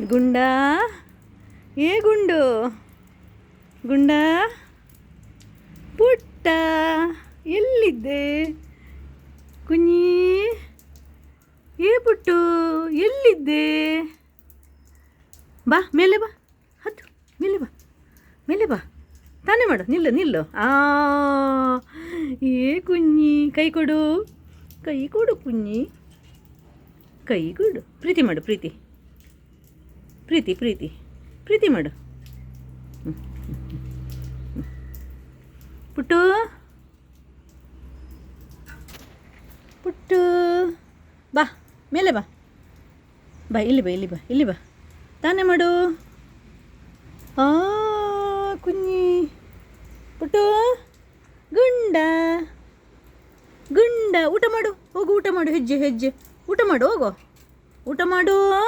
ಗುಂಡ ಏ ಗುಂಡು ಗುಂಡ ಪುಟ್ಟ ಎಲ್ಲಿದ್ದೆ ಕುഞ്ഞി ಏ ಪುಟ್ಟು ಎಲ್ಲಿದ್ದೆ ಬಾ ಮೇಲೆ ಬಾ ಹತ್ತು ಮೇಲೆ ಬಾ ತಾನೇ ಮಾಡು ನಿಲ್ಲು ಏ ಕುഞ്ഞി ಕೈ ಕೊಡು ಕುഞ്ഞಿ ಕೈ ಕೊಡು ಪ್ರೀತಿ ಮಾಡು ಪ್ರೀತಿ ಮಾಡು ಪುಟ್ಟು ಬಾ ಮೇಲೆ ಬಾ ಇಲ್ಲಿ ಬಾ ತಾನೇ ಮಾಡು ಕುഞ്ഞಿ ಪುಟ್ಟು ಗುಂಡ ಊಟ ಮಾಡು ಹೋಗು ಊಟ ಮಾಡು ಹೆಜ್ಜೆ ಊಟ ಮಾಡು ಹೋಗೋ ಊಟ ಮಾಡು